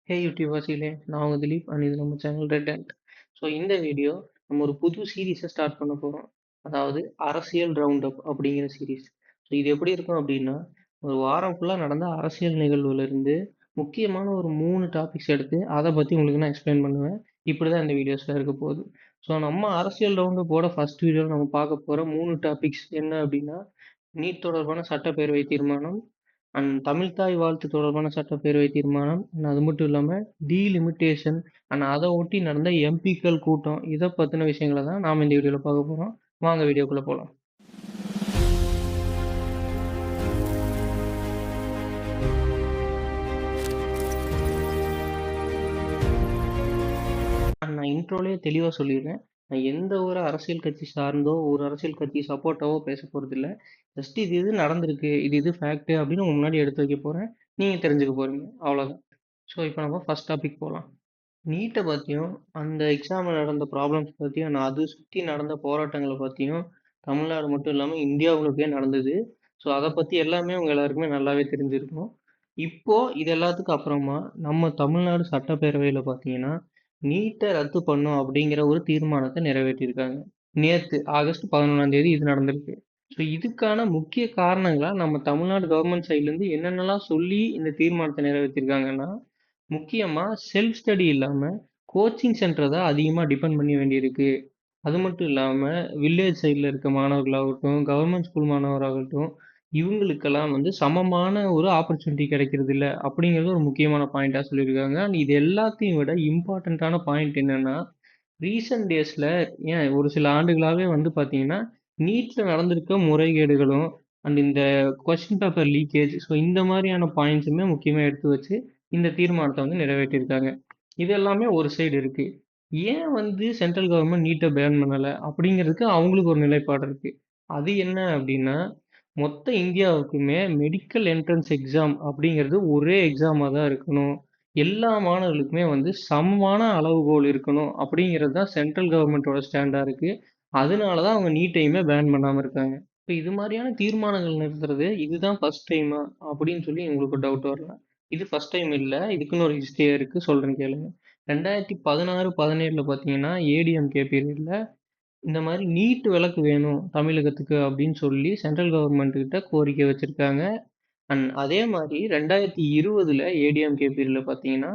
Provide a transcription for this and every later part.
ஹே YouTube வாசிகளே! நான் உங்க Dilip and இது நம்ம சேனல் ரெட் அண்ட். ஸோ இந்த வீடியோ நம்ம ஒரு புது சீரிஸ ஸ்டார்ட் பண்ண போறோம். அதாவது அரசியல் ரவுண்ட் அப் அப்படிங்கிற சீரிஸ். ஸோ இது எப்படி இருக்கும் அப்படின்னா, ஒரு வாரம் ஃபுல்லா நடந்த அரசியல் நிகழ்வுலருந்து முக்கியமான ஒரு 3 டாபிக்ஸ் எடுத்து அத பத்தி உங்களுக்கு நான் எக்ஸ்பிளைன் பண்ணுவேன். இப்படிதான் இந்த வீடியோஸ்ல இருக்க போகுது. ஸோ நம்ம அரசியல் ரவுண்ட் அப்போட ஃபர்ஸ்ட் வீடியோல நம்ம பார்க்க போற 3 டாபிக்ஸ் என்ன அப்படின்னா, நீட் தொடர்பான சட்டப்பேரவை தீர்மானம், அண்ட் தமிழ்த்தாய் வாழ்த்து தொடர்பான சட்டப்பேரவை தீர்மானம், அண்ட் அது மட்டும் இல்லாம டீலிமிட்டேஷன் அண்ட் அத ஒட்டி நடந்த எம்பிக்கள் கூட்டம். இத பத்தின விஷயங்கள தான் நாம இந்த வீடியோல பார்க்க போறோம். வாங்க வீடியோக்குள்ள போலாம். நான் இன்ட்ரோலயே தெளிவா சொல்லிடுறேன். நான் எந்த ஒரு அரசியல் கட்சி சார்ந்தோ, ஒரு அரசியல் கட்சி சப்போர்ட்டாவோ பேச போறதில்ல. ஜஸ்ட் இது இது நடந்திருக்கு. இது ஃபேக்ட் அப்படின்னு உங்க முன்னாடி எடுத்து வைக்க போறேன். நீங்க தெரிஞ்சுக்க போறீங்க. அவ்வளோதான். ஸோ இப்போ நம்ம ஃபர்ஸ்ட் டாபிக் போலாம். நீட்ட பத்தியும், அந்த எக்ஸாம்ல நடந்த ப்ராப்ளம்ஸ் பத்தியும், நான் அது சுத்தி நடந்த போராட்டங்கள பத்தியும், தமிழ்நாடு மட்டும் இல்லாம இந்தியா முழுக்கவே நடந்தது. ஸோ அத பத்தி எல்லாமே உங்க எல்லாருக்குமே நல்லாவே தெரிஞ்சிருக்கும். இப்போ இது எல்லாத்துக்கும் அப்புறமா நம்ம தமிழ்நாடு சட்டப்பேரவையில பாத்தீங்கன்னா, நீட்ட ரத்து பண்ணும் அப்படிங்கிற ஒரு தீர்மானத்த நிறைவேற்றியிருக்காங்க. நேத்து ஆகஸ்ட் 11ஆம் தேதி இது நடந்திருக்கு. ஸோ இதுக்கான முக்கிய காரணங்களா நம்ம தமிழ்நாடு கவர்ன்மெண்ட் சைட்ல இருந்து என்னென்னலாம் சொல்லி இந்த தீர்மானத்த நிறைவேற்றியிருக்காங்கன்னா, முக்கியமா செல்ஃப் ஸ்டடி இல்லாம கோச்சிங் சென்டர தான் அதிகமா டிபெண்ட் பண்ண வேண்டியிருக்கு. அது மட்டும் இல்லாம வில்லேஜ் சைடுல இருக்க மாணவர்களாகட்டும், கவர்ன்மெண்ட் ஸ்கூல் மாணவராகட்டும், இவங்களுக்கெல்லாம் வந்து சமமான ஒரு ஆப்பர்ச்சுனிட்டி கிடைக்கிறதில்ல. அப்படிங்கிறது ஒரு முக்கியமான பாயிண்ட்டா சொல்லியிருக்காங்க. அண்ட் இது எல்லாத்தையும் விட இம்பார்ட்டன்ட்டான பாயிண்ட் என்னன்னா, ரீசென்ட் டேஸ்ல ஏன் ஒரு சில ஆண்டுகளாவே வந்து பார்த்தீங்கன்னா, நீட்ல நடந்திருக்க முறைகேடுகளும், அண்ட் இந்த கொஸ்டின் பேப்பர் லீக்கேஜ் ஸோ இந்த மாரியான பாயிண்ட்ஸுமே முக்கியமா எடுத்து வச்சு, இந்த தீர்மானத்த வந்து நிறைவேற்றியிருக்காங்க. இது எல்லாமே ஒரு சைடு இருக்கு. ஏன் வந்து சென்ட்ரல் கவர்ன்மெண்ட் நீட்ட பேன் பண்ணல? அப்படிங்கிறதுக்கு அவங்களுக்கு ஒரு நிலைப்பாடு இருக்கு. அது என்ன அப்படின்னா, மொத்த இந்தியாவுக்குமே மெடிக்கல் என்ட்ரன்ஸ் எக்ஸாம் அப்படிங்கிறது ஒரே எக்ஸாமா தான் இருக்கணும். எல்லா மாணவர்களுக்குமே வந்து சமமான அளவுகோல் இருக்கணும் அப்படிங்கிறது தான் சென்ட்ரல் கவர்ன்மெண்ட்டோட ஸ்டாண்டா இருக்கு. அதனால தான் அவங்க நீட்டையுமே பேன் பண்ணாம இருக்காங்க. இப்ப இது மாரியான தீர்மானங்கள் நிறுத்துறது இதுதான் ஃபர்ஸ்ட் டைமா? அப்படின்னு சொல்லி உங்களுக்கு ஒரு டவுட் வரலாம். இது ஃபர்ஸ்ட் டைம் இல்ல. இதுக்குன்னு ஒரு ஹிஸ்டரியே இருக்கு. சொல்றேன் கேளுங்க. 2016, 17ல பார்த்தீங்கன்னா, ஏடிஎம்கே பீரியட்ல இந்த மாரி நீட் விலக்கு வேணும் தமிழகத்துக்கு அப்படின்னு சொல்லி சென்ட்ரல் கவர்ன்மெண்ட் கிட்ட கோரிக்கை வச்சிருக்காங்க. அண்ட் அதே மாரி 2020ல ஏடிஎம்கே பீரியட்ல பார்த்தீங்கன்னா,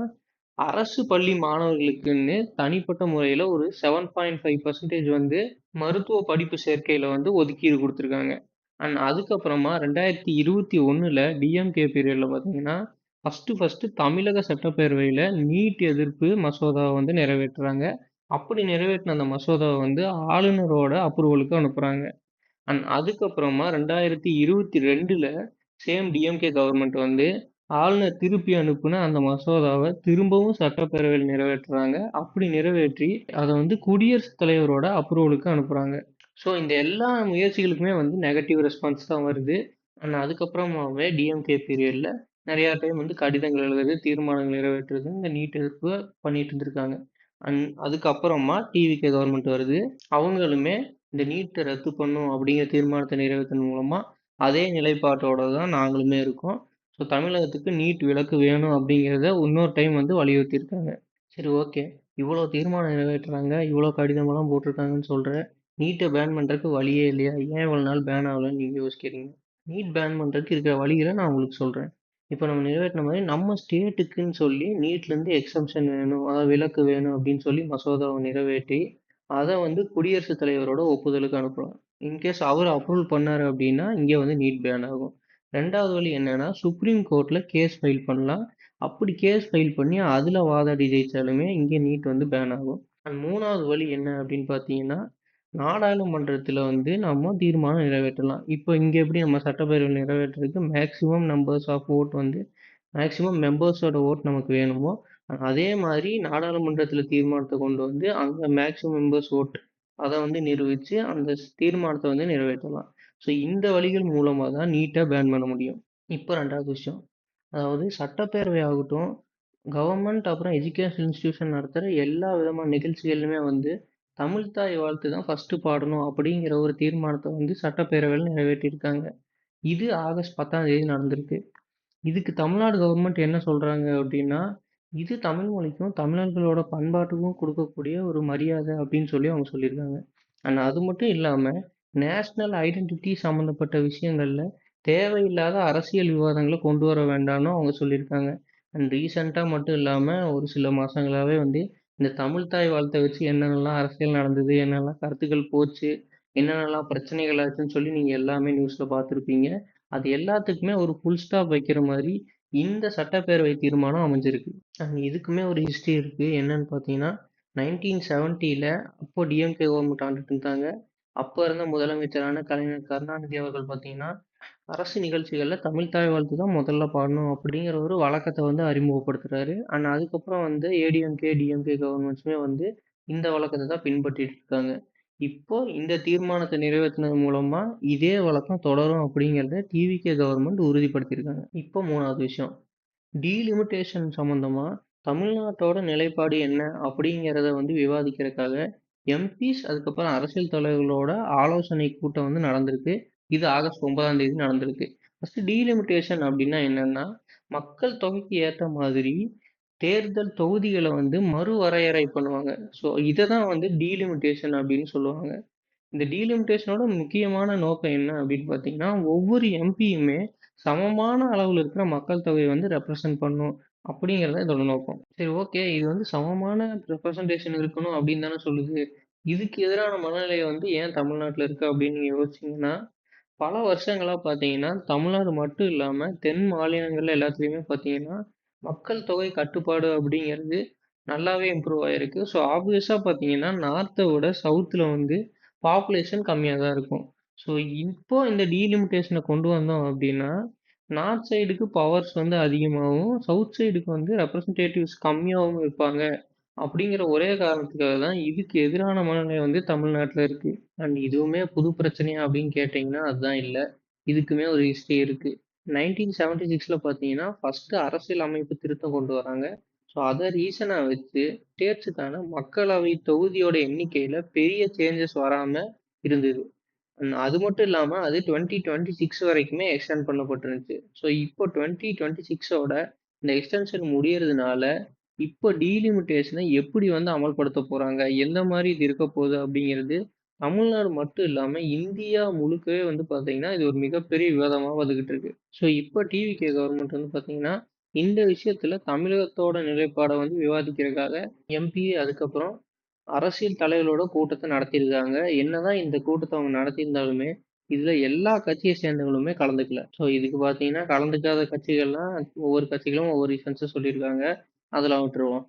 அரசு பள்ளி மாணவர்களுக்குன்னு தனிப்பட்ட முறையில ஒரு 7.5% வந்து மருத்துவ படிப்பு சேர்க்கையில வந்து ஒதுக்கீடு குடுத்துருக்காங்க. அண்ட் அதுக்கப்புறமா 2021ல டிஎம்கே பீரியட்ல பார்த்தீங்கன்னா, ஃபர்ஸ்ட்டு தமிழக சட்டப்பேரவையில நீட் எதிர்ப்பு மசோதாவ வந்து நிறைவேற்றுறாங்க. அப்படி நிறைவேற்றின அந்த மசோதாவ வந்து ஆளுநரோட அப்ரூவலுக்கு அனுப்புறாங்க. அண்ட் அதுக்கப்புறமா 2022ல சேம் டிஎம்கே கவர்மெண்ட் வந்து ஆளுநர் திருப்பி அனுப்புன அந்த மசோதாவ திரும்பவும் சட்டப்பேரவையில் நிறைவேற்றுறாங்க. அப்படி நிறைவேற்றி அத வந்து குடியரசுத் தலைவரோட அப்ரூவலுக்கு அனுப்புறாங்க. ஸோ இந்த எல்லா முயற்சிகளுக்குமே வந்து நெகட்டிவ் ரெஸ்பான்ஸ் தான் வருது. அண்ட் அதுக்கப்புறமாவே டிஎம்கே பீரியட்ல நெறைய டைம் வந்து கடிதங்கள் எழுதுறது, தீர்மானங்கள் நிறைவேற்றுறது, இந்த நீட் எதிர்ப்பு பண்ணிட்டு இருந்திருக்காங்க. அண்ட் அதுக்கப்புறமா டிவிகே கவர்மெண்ட் வருது. அவங்களுமே இந்த நீட்ட ரத்து பண்ணும் அப்படிங்கிற தீர்மானத்த நிறைவேற்றின மூலமா அதே நிலைப்பாட்டோட தான் நாங்களுமே இருக்கோம். ஸோ தமிழகத்துக்கு நீட் விலக்கு வேணும் அப்படிங்கிறத இன்னொரு டைம் வந்து வலியுறுத்தியிருக்காங்க. சரி ஓகே. இவ்வளோ தீர்மானம் நிறைவேற்றுறாங்க, இவ்வளோ கடிதமெல்லாம் போட்டிருக்காங்கன்னு சொல்ற. நீட்ட பேன் பண்றதுக்கு வழியே இல்லையா? ஏன் இவ்வளவு நாள் பேன் ஆகலன்னு நீங்க யோசிக்கிறீங்க. நீட் பேன் பண்றதுக்கு இருக்கிற வழிகள நான் உங்களுக்கு சொல்றேன். இப்ப நம்ம நிறைவேற்றின மாரி நம்ம ஸ்டேட்டுக்குன்னு சொல்லி நீட்லேருந்து எக்ஸம்ஷன் வேணும், அதாவது விலக்கு வேணும் அப்படின்னு சொல்லி மசோதாவை நிறைவேற்றி, அத வந்து குடியரசுத் தலைவரோட ஒப்புதலுக்கு அனுப்பலாம். இன்கேஸ் அவர் அப்ரூவல் பண்ணாரு அப்படின்னா, இங்க வந்து நீட் பேன் ஆகும். 2வது வழி என்னன்னா, சுப்ரீம் கோர்ட்ல கேஸ் ஃபைல் பண்ணலாம். அப்படி கேஸ் ஃபைல் பண்ணி அதுல வாதாடி ஜெயிச்சாலுமே இங்க நீட் வந்து பேன் ஆகும். அண்ட் 3வது வழி என்ன அப்படின்னு பார்த்தீங்கன்னா, நாடாளுமன்றத்துல வந்து நம்ம தீர்மானம் நிறைவேற்றலாம். இப்போ இங்க எப்படி நம்ம சட்டப்பேரவையில நிறைவேற்றுறதுக்கு மேக்ஸிமம் நம்பர்ஸ் ஆஃப் வோட் வந்து மேக்ஸிமம் மெம்பர்ஸோட வோட் நமக்கு வேணுமோ, அதே மாரி நாடாளுமன்றத்துல தீர்மானத்த கொண்டு வந்து அங்க மேக்ஸிமம் மெம்பர்ஸ் வோட் அத வந்து நிரூபிச்சு அந்த தீர்மானத்த வந்து நிறைவேற்றலாம். ஸோ இந்த வழிகள் மூலமா தான் நீட்ட பேன் பண்ண முடியும். இப்போ 2வது விஷயம். அதாவது சட்டப்பேரவை ஆகட்டும், கவர்மெண்ட் அப்புறம் எஜுகேஷன் இன்ஸ்டிடியூஷன் நடத்துற எல்லா விதமான நிகழ்ச்சிகளிலுமே வந்து தமிழ் தாய் வாழ்த்து தான் ஃபர்ஸ்ட் பாடணும் அப்படிங்கிற ஒரு தீர்மானத்த வந்து சட்டப்பேரவையில நிறைவேற்றியிருக்காங்க. இது ஆகஸ்ட் 10ஆம் தேதி நடந்திருக்கு. இதுக்கு தமிழ்நாடு கவர்மெண்ட் என்ன சொல்றாங்க அப்படின்னா, இது தமிழ் மொழிக்கும், தமிழர்களோட பண்பாட்டுக்கும் குடுக்கக்கூடிய ஒரு மரியாதை அப்படின்னு சொல்லி அவங்க சொல்லியிருக்காங்க. அண்ட் அது மட்டும் இல்லாம, நேஷனல் ஐடென்டிட்டி சம்மந்தப்பட்ட விஷயங்கள்ல தேவையில்லாத அரசியல் விவாதங்கள கொண்டு வர வேண்டாம்ன்னும் அவங்க சொல்லியிருக்காங்க. அண்ட் ரீசென்ட்டா மட்டும் இல்லாம, ஒரு சில மாசங்களாவே வந்து இந்த தமிழ் தாய் வாழ்த்த வச்சு என்னென்னலாம் அரசியல் நடந்தது, என்னென்னலாம் கருத்துக்கள் போச்சு, என்னென்னலாம் பிரச்சனைகள் ஆச்சுன்னு சொல்லி நீங்க எல்லாமே நியூஸ்ல பார்த்துருப்பீங்க. அது எல்லாத்துக்குமே ஒரு ஃபுல் ஸ்டாப் வைக்கிற மாரி இந்த சட்டப்பேரவை தீர்மானம் அமைஞ்சிருக்கு. இதுக்குமே ஒரு ஹிஸ்ட்ரி இருக்கு. என்னன்னு பார்த்தீங்கன்னா, 1970ல அப்போ டிஎம்கே கவர்மெண்ட் ஆண்டுட்டு இருந்தாங்க. அப்ப இருந்த முதலமைச்சரான கலைஞர் கருணாநிதி அவர்கள் பார்த்தீங்கன்னா, அரசு நிகழ்ச்சிகள்ல தமிழ் தாய் வாழ்த்து தான் முதல்ல பாடணும் அப்படிங்கிற ஒரு வழக்கத்த வந்து அறிமுகப்படுத்துறாரு. அண்ட் அதுக்கப்புறம் வந்து ஏடிஎம்கே, டிஎம்கே கவர்மெண்ட்ஸுமே வந்து இந்த வழக்கத்த தான் பின்பற்றிட்டு இருக்காங்க. இப்போ இந்த தீர்மானத்த நிறைவேத்துனது மூலமா இதே வழக்கம் தொடரும் அப்படிங்கிறத டிவிகே கவர்மெண்ட் உறுதிப்படுத்தியிருக்காங்க. இப்போ 3வது விஷயம். டீலிமிட்டேஷன் சம்மந்தமா தமிழ்நாட்டோட நிலைப்பாடு என்ன அப்படிங்கிறத வந்து விவாதிக்கிறதுக்காக எம்பிஸ் அதுக்கப்புறம் அரசியல் தலைவர்களோட ஆலோசனை கூட்டம் வந்து நடந்திருக்கு. இது ஆகஸ்ட் 9ஆம் தேதி நடந்திருக்கு. ஃபர்ஸ்ட் டீலிமிட்டேஷன் அப்படின்னா என்னன்னா, மக்கள் தொகைக்கு ஏத்த மாதிரி தேர்தல் தொகுதிகளை வந்து மறுவரையறை பண்ணுவாங்க. ஸோ இதை தான் வந்து டீலிமிட்டேஷன் அப்படின்னு சொல்லுவாங்க. இந்த டீலிமிட்டேஷனோட முக்கியமான நோக்கம் என்ன அப்படின்னு பார்த்தீங்கன்னா, ஒவ்வொரு எம்பியுமே சமமான அளவுல இருக்கிற மக்கள் தொகையை வந்து ரெப்ரசன்ட் பண்ணணும் அப்படிங்கிறது தான் இதோட நோக்கம். சரி, ஓகே. இது வந்து சமமான ரெப்ரசன்டேஷன் இருக்கணும் அப்படின்னு தானே சொல்லுது. இதுக்கு எதிரான மனநிலை வந்து ஏன் தமிழ்நாட்டுல இருக்கு அப்படின்னு நீங்க யோசிச்சீங்கன்னா, பல வருஷங்களா பார்த்தீங்கன்னா, தமிழ்நாடு மட்டும் இல்லாம தென் மாநிலங்கள்ல எல்லாத்துலயுமே பார்த்தீங்கன்னா, மக்கள் தொகை கட்டுப்பாடு அப்படிங்கிறது நல்லாவே இம்ப்ரூவ் ஆயிருக்கு. ஸோ ஆப்வியஸா பார்த்தீங்கன்னா, நார்த்த விட சவுத்துல வந்து பாப்புலேஷன் கம்மியா தான் இருக்கும். ஸோ இப்போ இந்த டீலிமிட்டேஷன கொண்டு வந்தோம் அப்படின்னா, நார்த் சைடுக்கு பவர்ஸ் வந்து அதிகமாவும், சவுத் சைடுக்கு வந்து ரெப்ரசன்டேட்டிவ்ஸ் கம்மியாவும் இருப்பாங்க. அப்படிங்கிற ஒரே காரணத்துக்காக தான் இதுக்கு எதிரான மனநிலை வந்து தமிழ்நாட்டுல இருக்கு. அண்ட் இதுவுமே புது பிரச்சனையா அப்படின்னு கேட்டீங்கன்னா, அதுதான் இல்ல. இதுக்குமே ஒரு ஹிஸ்டரி இருக்கு. 1976ல பார்த்தீங்கன்னா, ஃபர்ஸ்ட் அரசியல் அமைப்பு திருத்தம் கொண்டு வராங்க. ஸோ அத ரீசனா வச்சு ஸ்டேட்ஸுக்கான மக்களவை தொகுதியோட எண்ணிக்கையில பெரிய சேஞ்சஸ் வராம இருந்தது. அது மட்டும் இல்லாம அது 2026 வரைக்குமே எக்ஸ்டெண்ட் பண்ணப்பட்டிருந்துச்சு. ஸோ இப்போ 2026ஓட இந்த எக்ஸ்டென்ஷன் முடியறதுனால, இப்போ டீலிமிட்டேஷன எப்படி வந்து அமல்படுத்த போறாங்க? எந்த மாரி இது இருக்க போகுது? அப்படிங்கிறது தமிழ்நாடு மட்டும் இல்லாம இந்தியா முழுக்கவே வந்து பார்த்தீங்கன்னா, இது ஒரு மிகப்பெரிய விவாதமா வந்துகிட்டு இருக்கு. ஸோ இப்போ டிவிகே கவர்மெண்ட் வந்து பார்த்தீங்கன்னா, இந்த விஷயத்துல தமிழகத்தோட நிலைப்பாட வந்து விவாதிக்கிறதுக்காக எம்பி அதுக்கப்புறம் அரசியல் தலைவர்களோட கூட்டத்த நடத்தியிருக்காங்க. என்னதான் இந்த கூட்டத்த அவங்க நடத்தியிருந்தாலுமே, இதுல எல்லா கட்சிய சேர்ந்தவங்களுமே கலந்துக்கல. ஸோ இதுக்கு பார்த்தீங்கன்னா, கலந்துக்காத கட்சிகள்லாம் ஒவ்வொரு கட்சிகளும் ஒவ்வொரு ரீசன்ஸ சொல்லியிருக்காங்க. அதெல்லாம் விட்டுருவோம்.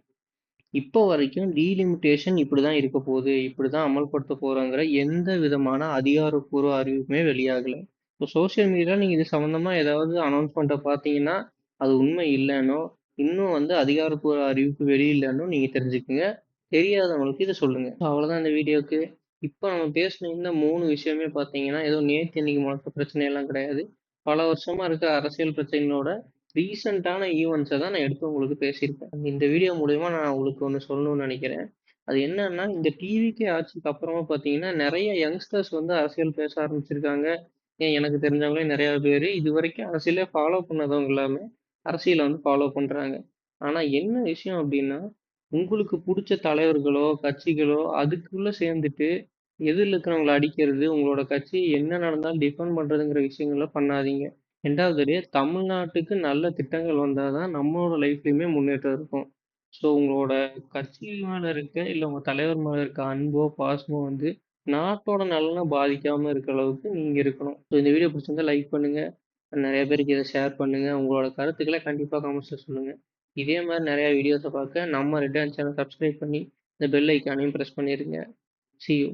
இப்போ வரைக்கும் டீலிமிட்டேஷன் இப்படிதான் இருக்க போகுது, இப்படிதான் அமல்படுத்த போறோங்கிற எந்த விதமான அதிகாரப்பூர்வ அறிவிப்புமே வெளியாகல. இப்போ சோசியல் மீடியால நீங்க இது சம்மந்தமா ஏதாவது அனௌன்ஸ்மெண்ட்ட பார்த்தீங்கன்னா, அது உண்மை இல்லன்னோ, இன்னும் வந்து அதிகாரப்பூர்வ அறிவிப்பு வெளியில்லன்னு நீங்க தெரிஞ்சுக்கங்க. தெரியாதவங்களுக்கு இத சொல்லுங்க. அவ்வளோதான் இந்த வீடியோக்கு. இப்ப நம்ம பேசின இந்த 3 விஷயமே பார்த்தீங்கன்னா, ஏதோ நேத்து இன்னைக்கு நடந்த பிரச்சனையெல்லாம் கிடையாது. பல வருஷமா இருக்க அரசியல் பிரச்சனைகளோட ரீசென்ட்டான ஈவெண்ட்ஸ தான் நான் எடுத்து உங்களுக்கு பேசியிருக்கேன். இந்த வீடியோ மூலியமா நான் உங்களுக்கு ஒண்ணு சொல்லணும்னு நெனைக்கிறேன். அது என்னன்னா, இந்த டிவிகே ஆட்சிக்கு அப்புறமா பார்த்தீங்கன்னா, நெறைய யங்ஸ்டர்ஸ் வந்து அரசியல் பேச ஆரம்பிச்சிருக்காங்க. ஏன் எனக்கு தெரிஞ்சவங்களே நெறைய பேரு இதுவரைக்கும் அரசியலே ஃபாலோ பண்ணாதவங்க எல்லாமே அரசியல வந்து ஃபாலோ பண்றாங்க. ஆனா என்ன விஷயம் அப்டின்னா, உங்களுக்கு புடிச்ச தலைவர்களோ, கட்சிகளோ அதுக்குள்ள சேர்ந்துட்டு எதிர்ல இருக்கிறவங்கள அடிக்கிறது, உங்களோட கட்சி என்ன நடந்தாலும் டிஃபெண்ட் பண்றதுங்கிற விஷயங்கள பண்ணாதீங்க. 2வது தமிழ்நாட்டுக்கு நல்ல திட்டங்கள் வந்தா தான் நம்மளோட லைஃப்லயுமே முன்னேற்றம் இருக்கும். ஸோ உங்களோட கட்சி மேல இருக்க, இல்ல உங்க தலைவர் மேல இருக்க அன்போ, பாசமோ வந்து நாட்டோட நலன பாதிக்காம இருக்கிற அளவுக்கு நீங்க இருக்கணும். ஸோ இந்த வீடியோ பிடிச்சிருந்தா லைக் பண்ணுங்க. நெறைய பேருக்கு இத ஷேர் பண்ணுங்க. உங்களோட கருத்துக்கள கண்டிப்பா கமெண்ட்ஸ்ல சொல்லுங்க. இதே மாரி நெறைய வீடியோஸ பார்க்க நம்ம ரெட் ஹேண்ட் சேனல் சப்ஸ்கிரைப் பண்ணி, இந்த பெல் ஐகானையும் பிரஸ் பண்ணிருங்க. See you.